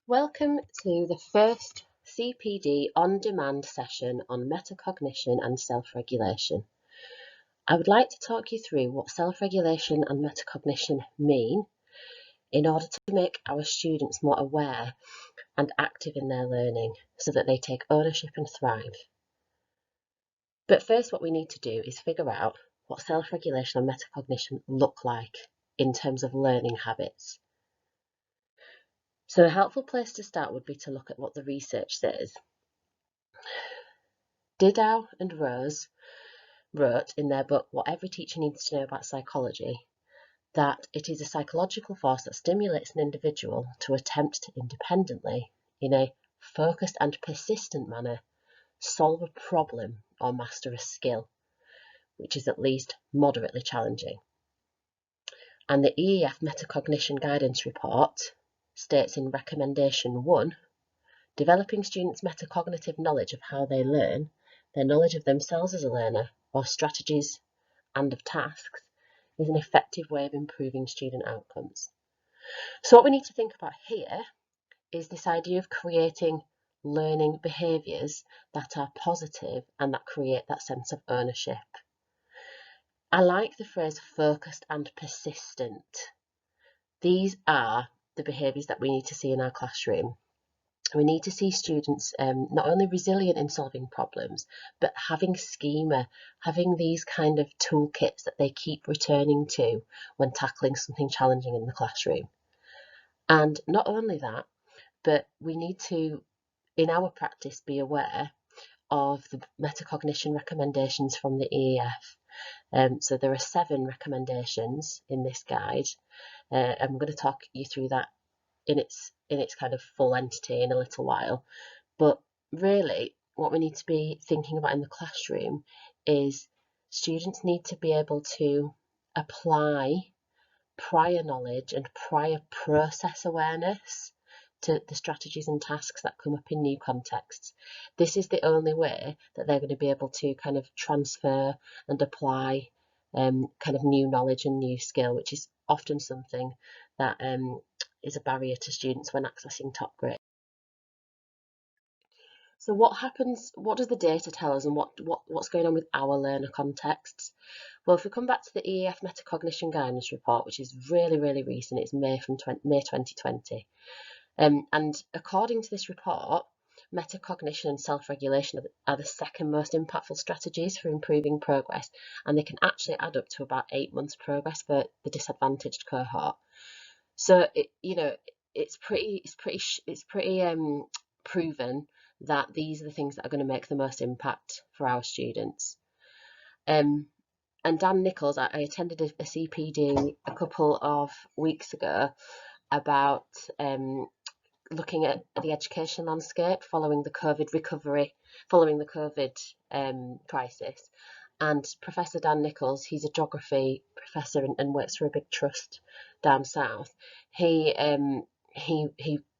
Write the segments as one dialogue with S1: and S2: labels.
S1: Welcome to the first CPD on-demand session on metacognition and self-regulation. I would like to talk you through what self-regulation and metacognition mean in order to make our students more aware and active in their learning so that they take ownership and thrive. But first, what we need to do is figure out what self-regulation and metacognition look like in terms of learning habits. So a helpful place to start would be to look at what the research says. Didow and Rose wrote in their book, What Every Teacher Needs to Know About Psychology, that it is a psychological force that stimulates an individual to attempt to independently, in a focused and persistent manner, solve a problem or master a skill, which is at least moderately challenging. And the EEF Metacognition Guidance Report states in Recommendation 1, developing students' metacognitive knowledge of how they learn, their knowledge of themselves as a learner, or strategies and of tasks, is an effective way of improving student outcomes. So what we need to think about here is this idea of creating learning behaviours that are positive and that create that sense of ownership. I like the phrase focused and persistent. These are the behaviours that we need to see in our classroom. We need to see students not only resilient in solving problems, but having schema, having these kind of toolkits that they keep returning to when tackling something challenging in the classroom. And not only that, but we need to, in our practice, be aware of the metacognition recommendations from the EEF. So there are 7 recommendations in this guide. I'm going to talk you through that in its kind of full entity in a little while. But really, what we need to be thinking about in the classroom is students need to be able to apply prior knowledge and prior process awareness to the strategies and tasks that come up in new contexts. This is the only way that they're going to be able to kind of transfer and apply kind of new knowledge and new skill, which is often something that is a barrier to students when accessing top grades. So what happens, what does the data tell us, and what's going on with our learner contexts? Well, if we come back to the EEF Metacognition Guidance Report, which is really, really recent, it's May 2020. And according to this report, metacognition and self-regulation are the second most impactful strategies for improving progress, and they can actually add up to about 8 months progress for the disadvantaged cohort. So it's pretty proven that these are the things that are going to make the most impact for our students. And Dan Nichols, I attended a CPD a couple of weeks ago about looking at the education landscape following the COVID recovery, following the COVID crisis. And Professor Dan Nichols, he's a geography professor and works for a big trust down south. He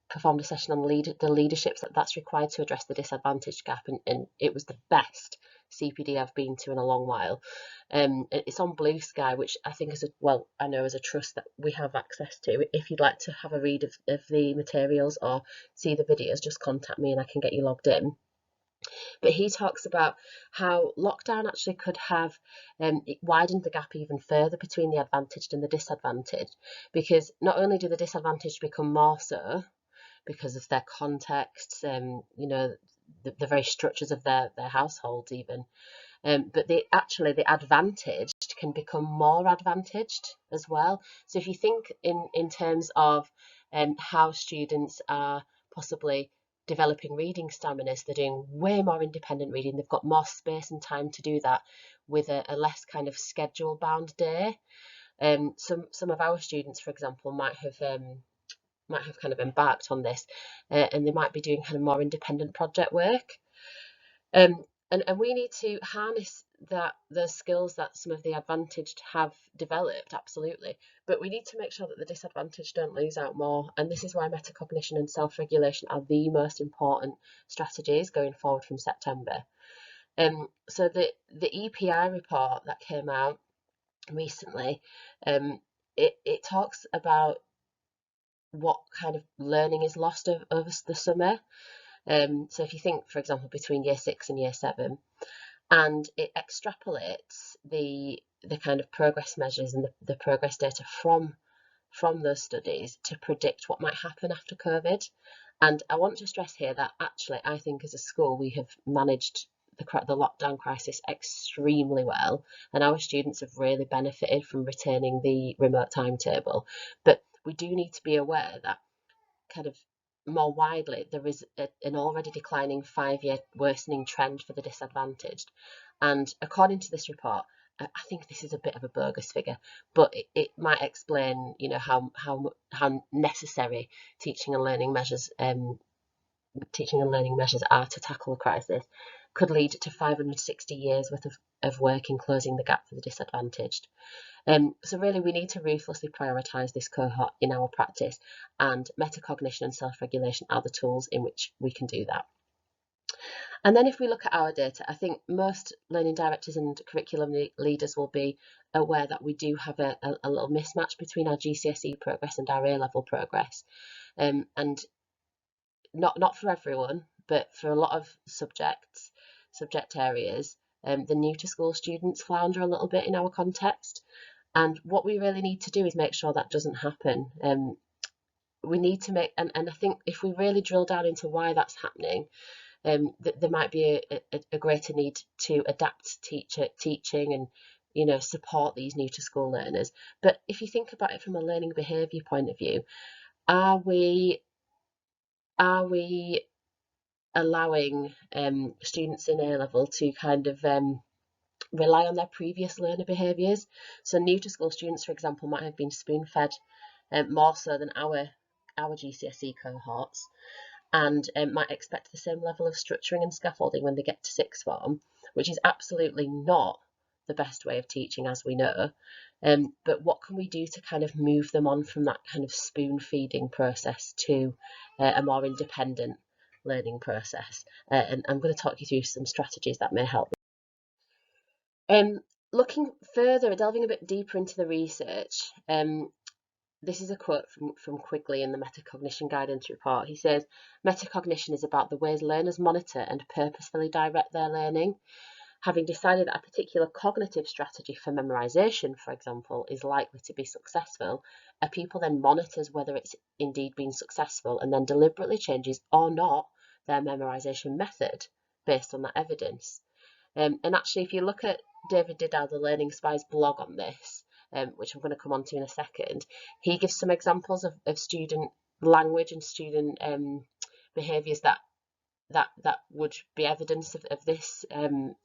S1: performed a session on the leaderships that's required to address the disadvantage gap, and it was the best CPD I've been to in a long while. It's on Blue Sky, which I think I know as a trust that we have access to. If you'd like to have a read of the materials or see the videos, just contact me and I can get you logged in. But he talks about how lockdown actually could have it widened the gap even further between the advantaged and the disadvantaged, because not only do the disadvantaged become more so because of their contexts, the very structures of their households even, but the advantaged can become more advantaged as well. So if you think in terms of how students are possibly developing reading stamina, they're doing way more independent reading, they've got more space and time to do that with a less kind of schedule bound day. Some of our students, for example, might have kind of embarked on this, and they might be doing kind of more independent project work. And we need to harness those skills that some of the advantaged have developed, absolutely. But we need to make sure that the disadvantaged don't lose out more. And this is why metacognition and self-regulation are the most important strategies going forward from September. So the EPI report that came out recently, it talks about what kind of learning is lost over the summer. So if you think, for example, between year 6 and year 7, and it extrapolates the kind of progress measures and the progress data from those studies to predict what might happen after COVID. And I want to stress here that actually I think as a school we have managed the lockdown crisis extremely well, and our students have really benefited from retaining the remote timetable. But we do need to be aware that kind of more widely, there is an already declining 5-year worsening trend for the disadvantaged. And according to this report, I think this is a bit of a bogus figure, but it might explain, how necessary teaching and learning measures are to tackle the crisis. Could lead to 560 years worth of work in closing the gap for the disadvantaged. So really we need to ruthlessly prioritise this cohort in our practice, and metacognition and self-regulation are the tools in which we can do that. And then if we look at our data, I think most learning directors and curriculum leaders will be aware that we do have a little mismatch between our GCSE progress and our A-level progress. And not for everyone, but for a lot of subject areas, the new to school students flounder a little bit in our context. And what we really need to do is make sure that doesn't happen. We need to make, and I think if we really drill down into why that's happening, there might be a greater need to adapt teaching and support these new to school learners. But if you think about it from a learning behaviour point of view, are we allowing students in A-level to kind of rely on their previous learner behaviours? So new to school students, for example, might have been spoon-fed more so than our GCSE cohorts, and might expect the same level of structuring and scaffolding when they get to sixth form, which is absolutely not the best way of teaching, as we know. But what can we do to kind of move them on from that kind of spoon feeding process to a more independent learning process? And I'm going to talk you through some strategies that may help. Looking further, delving a bit deeper into the research, this is a quote from Quigley in the Metacognition Guidance Report. He says, metacognition is about the ways learners monitor and purposefully direct their learning. Having decided that a particular cognitive strategy for memorization, for example, is likely to be successful, a pupil then monitors whether it's indeed been successful and then deliberately changes or not their memorization method based on that evidence. And actually, if you look at David Diddell, the Learning Spies blog on this, which I'm going to come on to in a second, he gives some examples of student language and student behaviours that would be evidence of this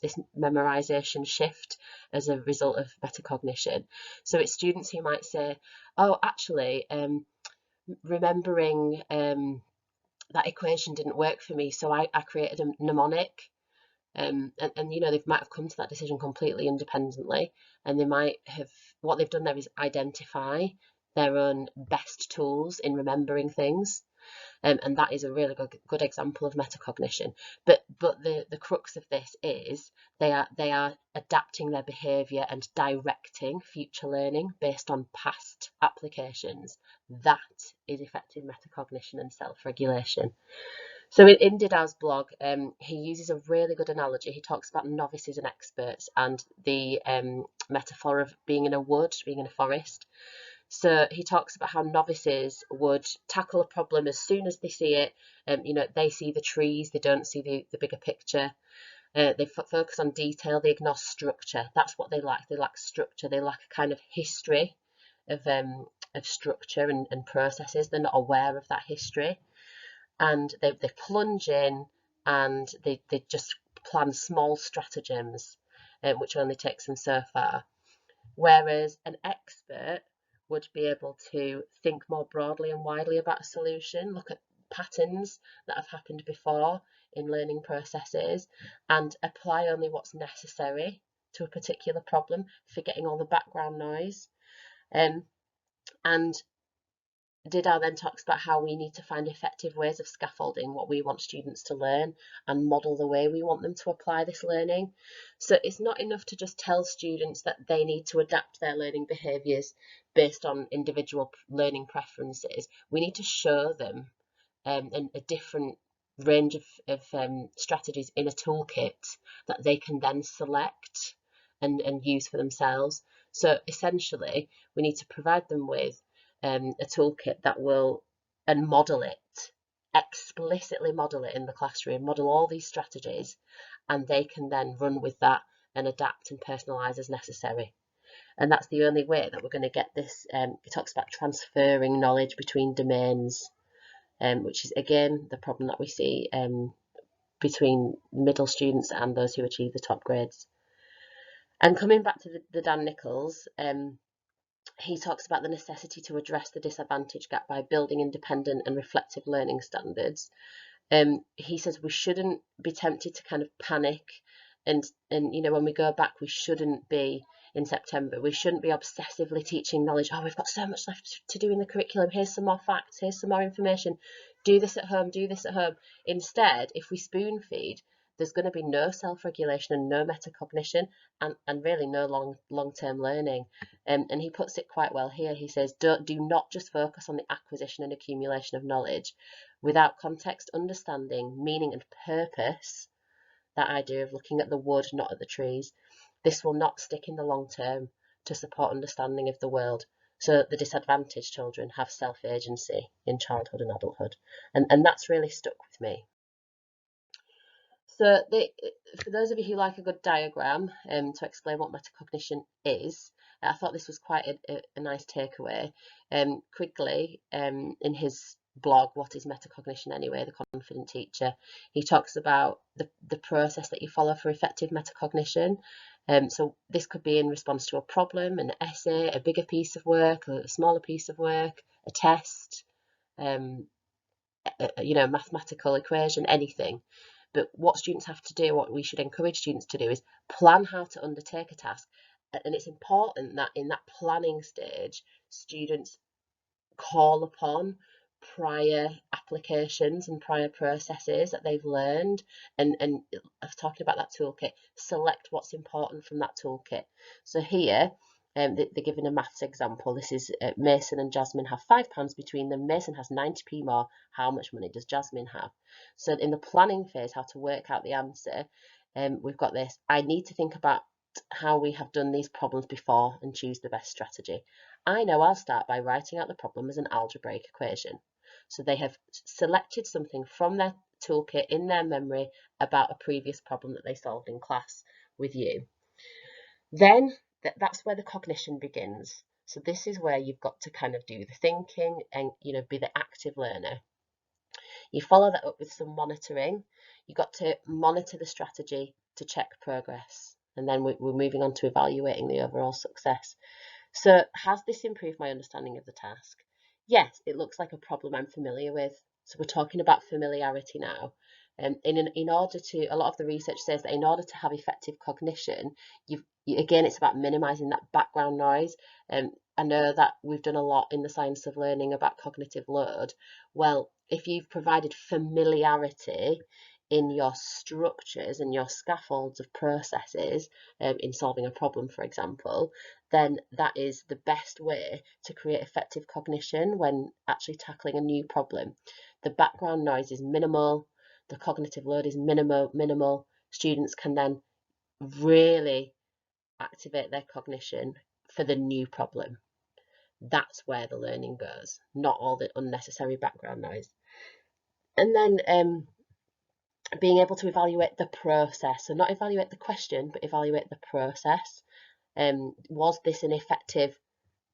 S1: this memorization shift as a result of metacognition. So it's students who might say, oh, actually, remembering that equation didn't work for me, so I created a mnemonic. And they might have come to that decision completely independently, and they might have, what they've done there is identify their own best tools in remembering things. And that is a really good example of metacognition. But the crux of this is they are adapting their behaviour and directing future learning based on past applications. That is effective metacognition and self-regulation. So in Diddell's blog, he uses a really good analogy. He talks about novices and experts and the metaphor of being in a wood, being in a forest. So he talks about how novices would tackle a problem as soon as they see it. They see the trees, they don't see the bigger picture. They focus on detail, they ignore structure. That's what they lack. They lack structure. They lack a kind of history of structure and processes. They're not aware of that history. And they plunge in and they just plan small stratagems, which only takes them so far. Whereas an expert would be able to think more broadly and widely about a solution, look at patterns that have happened before in learning processes, and apply only what's necessary to a particular problem, forgetting all the background noise. And Didar then talks about how we need to find effective ways of scaffolding what we want students to learn and model the way we want them to apply this learning. So it's not enough to just tell students that they need to adapt their learning behaviours based on individual learning preferences. We need to show them a different range of strategies in a toolkit that they can then select and use for themselves. So essentially, we need to provide them with a toolkit that will, and model it, explicitly model it in the classroom, model all these strategies, and they can then run with that and adapt and personalise as necessary. And that's the only way that we're going to get this. It talks about transferring knowledge between domains, which is again the problem that we see between middle students and those who achieve the top grades. And coming back to the Dan Nichols, he talks about the necessity to address the disadvantage gap by building independent and reflective learning standards. He says we shouldn't be tempted to kind of panic, and when we go back, we shouldn't be in September. We shouldn't be obsessively teaching knowledge. Oh, we've got so much left to do in the curriculum. Here's some more facts. Here's some more information. Do this at home. Do this at home. Instead, if we spoon feed, there's going to be no self-regulation and no metacognition, and really no long-term learning. And he puts it quite well here. He says, do not just focus on the acquisition and accumulation of knowledge. Without context, understanding, meaning and purpose, that idea of looking at the wood, not at the trees, this will not stick in the long term to support understanding of the world. So the disadvantaged children have self-agency in childhood and adulthood. And that's really stuck with me. So for those of you who like a good diagram to explain what metacognition is, I thought this was quite a nice takeaway. Quigley, in his blog, What is Metacognition Anyway? The Confident Teacher, he talks about the process that you follow for effective metacognition. So this could be in response to a problem, an essay, a bigger piece of work, a smaller piece of work, a test, mathematical equation, anything. But what students have to do, what we should encourage students to do, is plan how to undertake a task. And it's important that in that planning stage, students call upon prior applications and prior processes that they've learned, and talking about that toolkit, select what's important from that toolkit. So here, they're giving a maths example. This is Mason and Jasmine have £5 between them. Mason has 90p more. How much money does Jasmine have? So in the planning phase, how to work out the answer, we've got this. I need to think about how we have done these problems before and choose the best strategy. I know I'll start by writing out the problem as an algebraic equation. So they have selected something from their toolkit in their memory about a previous problem that they solved in class with you. Then that's where the cognition begins. So this is where you've got to kind of do the thinking and be the active learner. You follow that up with some monitoring. You've got to monitor the strategy to check progress. And then we're moving on to evaluating the overall success. So has this improved my understanding of the task? Yes, it looks like a problem I'm familiar with. So we're talking about familiarity now. In order to, a lot of the research says that in order to have effective cognition, again, it's about minimizing that background noise. I know that we've done a lot in the science of learning about cognitive load. Well, if you've provided familiarity in your structures and your scaffolds of processes in solving a problem, for example, then that is the best way to create effective cognition when actually tackling a new problem. The background noise is minimal, the cognitive load is minimal. Students can then really activate their cognition for the new problem. That's where the learning goes, not all the unnecessary background noise. And then being able to evaluate the process, so not evaluate the question, but evaluate the process. Was this an effective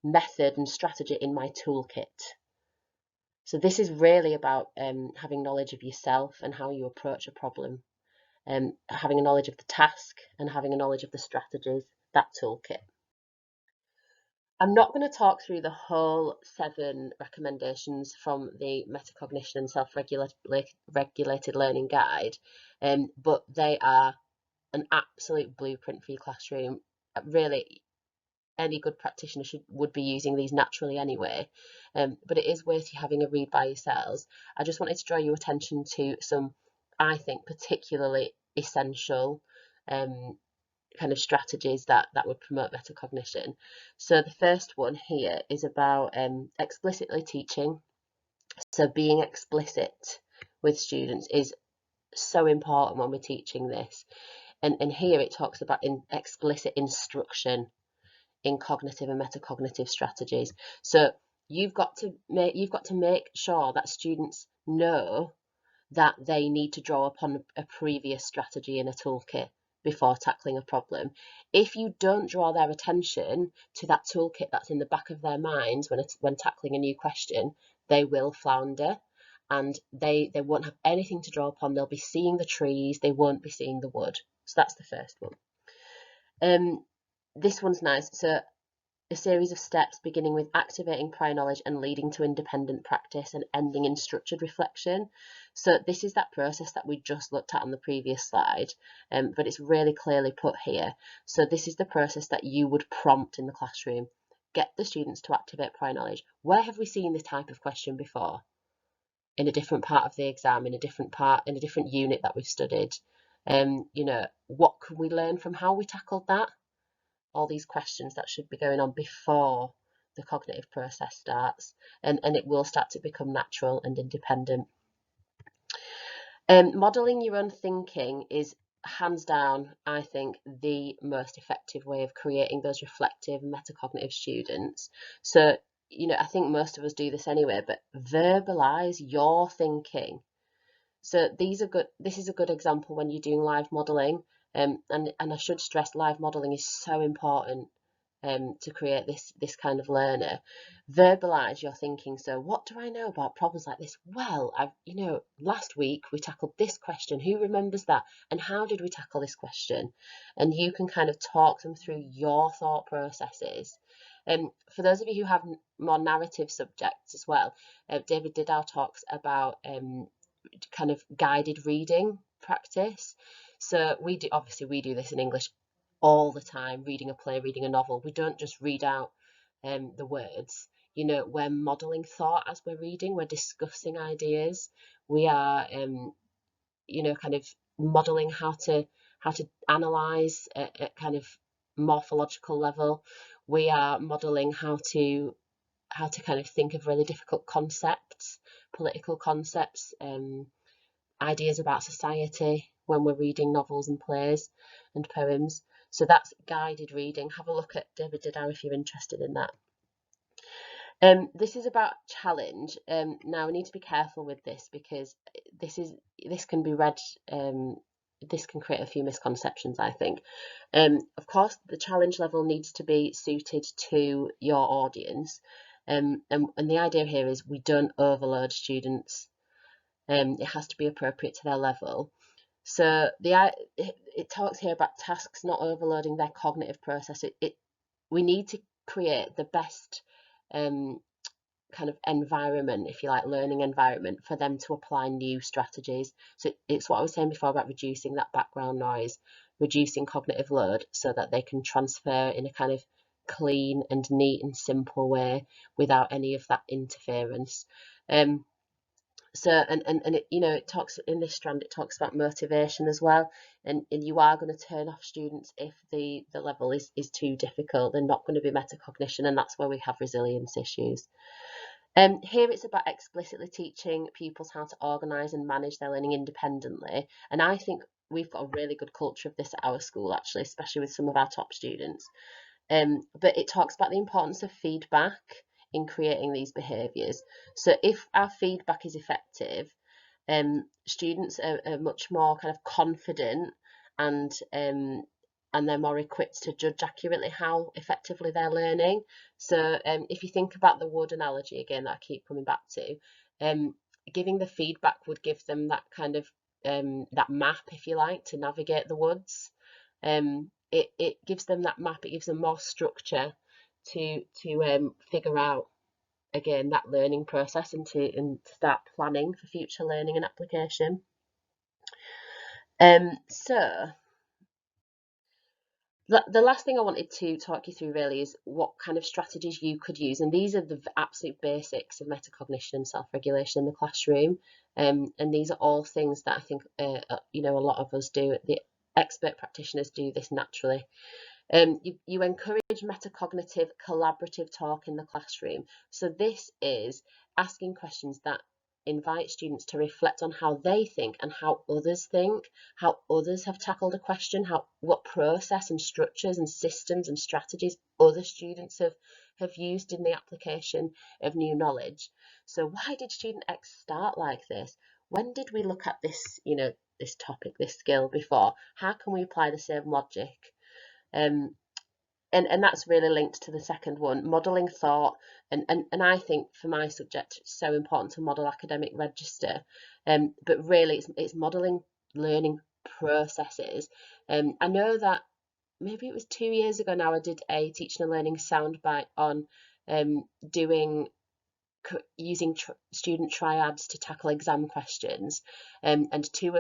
S1: method and strategy in my toolkit? So this is really about having knowledge of yourself and how you approach a problem, having a knowledge of the task and having a knowledge of the strategies, that toolkit. I'm not going to talk through the whole 7 recommendations from the Metacognition and Self-Regulated Learning Guide, but they are an absolute blueprint for your classroom. Really, any good practitioner would be using these naturally anyway, but it is worth you having a read by yourselves. I just wanted to draw your attention to some, I think, particularly essential kind of strategies that would promote metacognition. So the first one here is about explicitly teaching. So being explicit with students is so important when we're teaching this. And here it talks about explicit instruction in cognitive and metacognitive strategies. So you've got to make sure that students know that they need to draw upon a previous strategy in a toolkit before tackling a problem. If you don't draw their attention to that toolkit that's in the back of their minds when tackling a new question, they will flounder and they won't have anything to draw upon. They'll be seeing the trees, they won't be seeing the wood. So that's the first one. This one's nice. So a series of steps beginning with activating prior knowledge and leading to independent practice and ending in structured reflection. So this is that process that we just looked at on the previous slide, but it's really clearly put here. So this is the process that you would prompt in the classroom. Get the students to activate prior knowledge. Where have we seen this type of question before? In a different part of the exam, in a different unit that we've studied. What can we learn from how we tackled that? All these questions that should be going on before the cognitive process starts, and it will start to become natural and independent. Modelling your own thinking is hands down, I think, the most effective way of creating those reflective metacognitive students. So, I think most of us do this anyway, but verbalise your thinking. So this is a good example when you're doing live modelling, and I should stress live modelling is so important to create this kind of learner. Verbalise your thinking. So what do I know about problems like this? Well, last week we tackled this question. Who remembers that? And how did we tackle this question? And you can kind of talk them through your thought processes. For those of you who have more narrative subjects as well, David Didow talks about kind of guided reading practice. So we do this in English all the time, reading a play, reading a novel. We don't just read out the words. We're modelling thought as we're reading. We're discussing ideas. We are kind of modelling how to analyse at kind of morphological level. We are modelling how to kind of think of really difficult concepts, political concepts, ideas about society when we're reading novels and plays and poems. So that's guided reading. Have a look at David Didow if you're interested in that. This is about challenge. Now we need to be careful with this because this can be read. This can create a few misconceptions, I think. Of course, the challenge level needs to be suited to your audience, and the idea here is we don't overload students. It has to be appropriate to their level. So it talks here about tasks not overloading their cognitive process. We need to create the best kind of environment, if you like, learning environment for them to apply new strategies. So it's what I was saying before about reducing that background noise, reducing cognitive load so that they can transfer in a kind of clean and neat and simple way without any of that interference. So it talks in this strand, it talks about motivation as well, and you are going to turn off students if the level is too difficult. They're not going to be metacognition, and that's where we have resilience issues. Here it's about explicitly teaching pupils how to organise and manage their learning independently, and I think we've got a really good culture of this at our school, actually, especially with some of our top students. But it talks about the importance of feedback in creating these behaviours. So if our feedback is effective, students are much more kind of confident and they're more equipped to judge accurately how effectively they're learning. So if you think about the wood analogy again that I keep coming back to, giving the feedback would give them that kind of that map, if you like, to navigate the woods. It gives them that map, it gives them more structure to figure out again that learning process and to start planning for future learning and application. So The last thing I wanted to talk you through really is what kind of strategies you could use. And these are the absolute basics of metacognition and self-regulation in the classroom. And these are all things that I think, a lot of us do. The expert practitioners do this naturally. You encourage metacognitive collaborative talk in the classroom. So this is asking questions that invite students to reflect on how they think and how others think, how others have tackled a question, what process and structures and systems and strategies other students have used in the application of new knowledge. So why did student X start like this? When did we look at this, this topic, this skill before? How can we apply the same logic? Um, and that's really linked to the second one, modelling thought. And I think for my subject, it's so important to model academic register. But really, it's modelling learning processes. I know that maybe it was 2 years ago now, I did a teaching and learning soundbite on using student triads to tackle exam questions. And two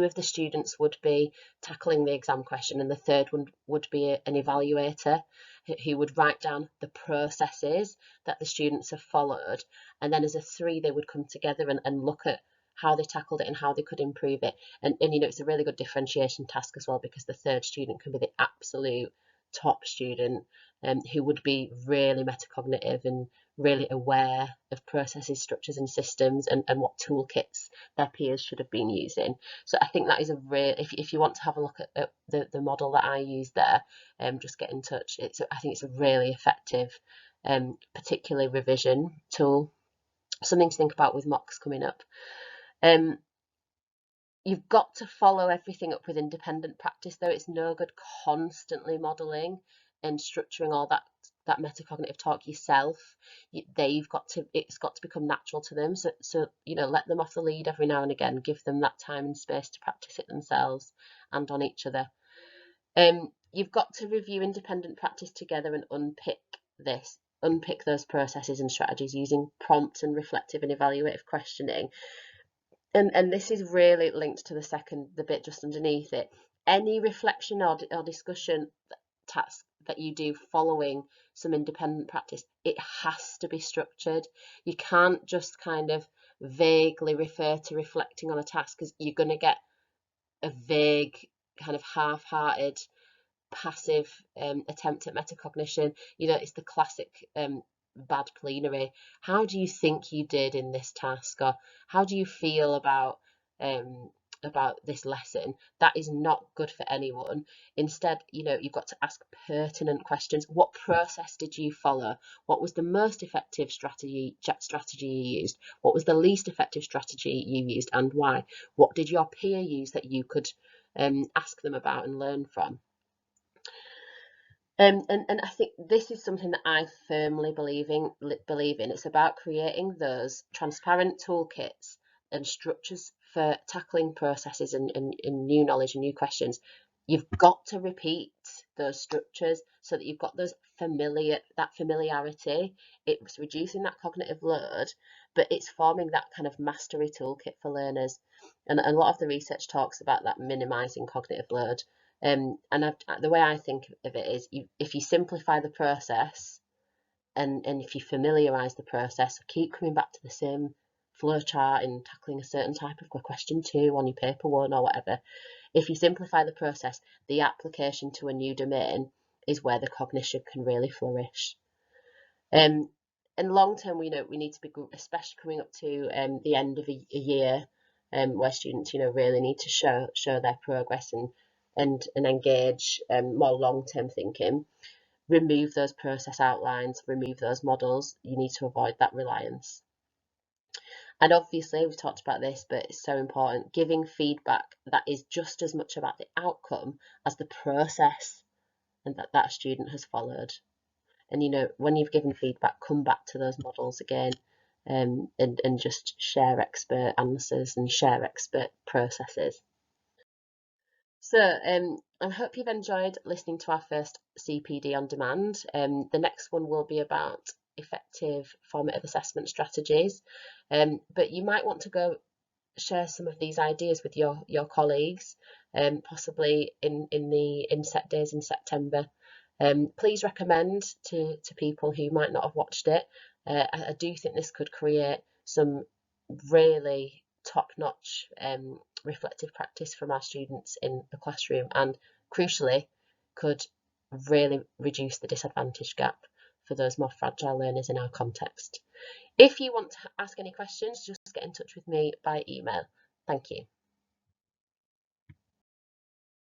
S1: of the students would be tackling the exam question, and the third one would be an evaluator who would write down the processes that the students have followed, and then as a three they would come together and look at how they tackled it and how they could improve it. And it's a really good differentiation task as well, because the third student can be the absolute top student who would be really metacognitive and really aware of processes, structures and systems, and what toolkits their peers should have been using. So I think that is a real, if you want to have a look at the model that I use there, just get in touch. I think it's a really effective, particularly revision tool. Something to think about with mocks coming up. You've got to follow everything up with independent practice, though. It's no good constantly modelling and structuring all that metacognitive talk yourself. It's got to become natural to them. So let them off the lead every now and again. Give them that time and space to practice it themselves and on each other. You've got to review independent practice together and unpick those processes and strategies using prompt and reflective and evaluative questioning. And this is really linked to the bit just underneath it. Any reflection or discussion task that you do following some independent practice, it has to be structured. You can't just kind of vaguely refer to reflecting on a task, because you're going to get a vague, kind of half-hearted, passive attempt at metacognition. It's the classic bad plenary. How do you think you did in this task, or how do you feel about this lesson? That is not good for anyone. Instead, you've got to ask pertinent questions. What process did you follow? What was the most effective strategy you used? What was the least effective strategy you used, and why? What did your peer use that you could ask them about and learn from? And I think this is something that I firmly believe in. It's about creating those transparent toolkits and structures for tackling processes and new knowledge and new questions. You've got to repeat those structures so that you've got that familiarity. It's reducing that cognitive load, but it's forming that kind of mastery toolkit for learners. And a lot of the research talks about that minimizing cognitive load. And the way I think of it is, if you simplify the process and if you familiarise the process, keep coming back to the same flowchart in tackling a certain type of question 2 on your paper 1 or whatever. If you simplify the process, the application to a new domain is where the cognition can really flourish. And long term, we need to be, especially coming up to the end of a year, where students really need to show their progress and engage more long-term thinking. Remove those process outlines, remove those models. You need to avoid that reliance. And obviously, we've talked about this, but it's so important, giving feedback that is just as much about the outcome as the process and that student has followed. And when you've given feedback, come back to those models again, and just share expert answers and share expert processes. So I hope you've enjoyed listening to our first CPD on demand. The next one will be about effective formative assessment strategies, but you might want to go share some of these ideas with your colleagues, possibly in the inset days in September. Please recommend to people who might not have watched it. I do think this could create some really top-notch reflective practice from our students in the classroom, and crucially could really reduce the disadvantage gap for those more fragile learners in our context. If you want to ask any questions, just get in touch with me by email. Thank you.